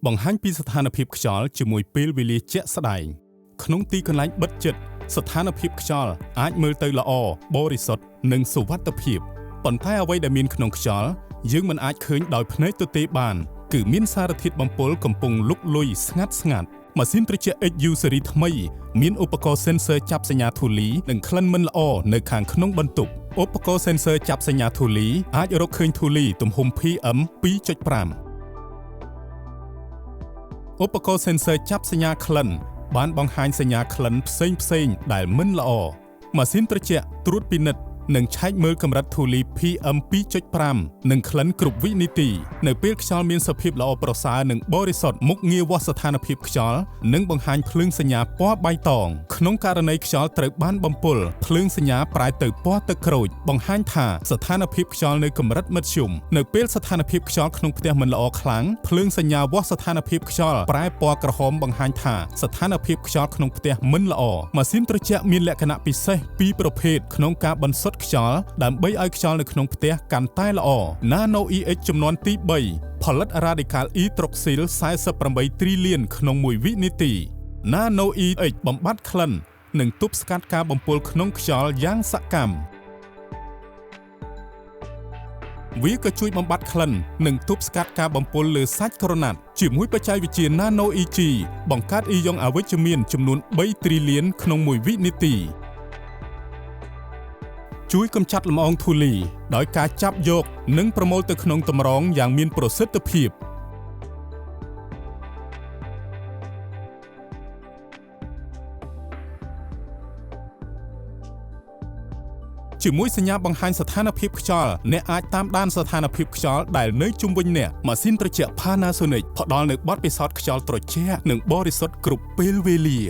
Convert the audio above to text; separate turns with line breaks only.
បង្ហាញពីស្ថានភាពខ្យល់ជាមួយពេលវេលាជាក់ស្ដែងក្នុងទីកន្លែងបិទជិតស្ថានភាពខ្យល់អាចមើលទៅល្អបរិសុទ្ធនិងសុវត្ថិភាពប៉ុន្តែអ្វីដែលមានក្នុងខ្យល់យើងមិនអាចឃើញដោយភ្នែកទទេបានគឺមានសារធាតុបំពុលកំពុងលុកលុយស្ងាត់ម៉ាស៊ីនត្រជាក់ XU ស៊េរីថ្មីមានឧបករណ៍ sensor ចាប់សញ្ញាធូលីនិងក្លិនមិនល្អនៅខាងក្នុងបន្ទប់ឧបករណ៍ sensor ចាប់សញ្ញាធូលីអាចរកឃើញធូលីទំហំ PM 2.5 ឧបករណ៍ sensor ចាប់សញ្ញាក្លិនបានបង្ហាញសញ្ញាក្លិនផ្សេងដែលមិនល្អម៉ាស៊ីនត្រជាក់ត្រួតពិនិត្យនិងឆែកមើលកម្រិតធូលី PM 2.5 និងក្លិនគ្រប់វិនាទីនៅពេលខ្យល់មានសភាពល្អប្រសើរនិងបរិសុទ្ធមុខងារវាស់ស្ថានភាពខ្យល់និងបង្ហាញភ្លើងសញ្ញាពណ៌បៃតងក្នុងករណីខ្យល់ត្រូវបានបំពុលភ្លើងសញ្ញាប្រែទៅពណ៌ទឹកក្រូចបង្ហាញថាស្ថានភាពខ្យល់នៅកម្រិតមធ្យមនៅពេលស្ថានភាពខ្យល់ក្នុងផ្ទះមិនល្អខ្លាំងភ្លើងសញ្ញាវាស់ស្ថានភាពខ្យល់ប្រែពណ៌ក្រហមបង្ហាញថាស្ថានភាពខ្យល់ក្នុងផ្ទះមិនល្អម៉ាស៊ីនត្រជាក់មានលក្ខណៈពិសេសពីរប្រភេទក្នុងការបន្សុទ្ធខ្យល់ដើម្បីឲ្យខ្យល់នៅក្នុងផ្ទះកាន់តែល្អ Nano EX ចំនួនទី3ផលិត Radical E-Troxyl 48 trillion ក្នុង1វិនាទី Nano EX បំបត្តិក្លិននិងទប់ស្កាត់ការបំពុលក្នុងខ្យល់យ៉ាងសកម្មវាក៏ជួយបំបត្តិក្លិននិងទប់ស្កាត់ការបំពុលលើសាច់ក្រណាត់ជាមួយបច្ចេកវិទ្យា Nano EG បង្កើតអ៊ីយ៉ុងអវិជ្ជមានចំនួន3 trillion ក្នុង1វិនាទីជួយកម្ចាត់លំអងធូលីដោយការចាប់យកនិងប្រមូលទៅក្នុងតម្រងយ៉ាងមានប្រសិទ្ធភាពជាមួយសញ្ញាបង្ហាញស្ថានភាពខ្យល់អ្នកអាចតាមដានស្ថានភាពខ្យល់ដែលនៅជុំវិញអ្នកម៉ាស៊ីនត្រជាក់ Panasonic ផ្ដល់នូវបទពិសោធន៍ខ្យល់ត្រជាក់និងបរិសុទ្ធគ្រប់ពេលវេលា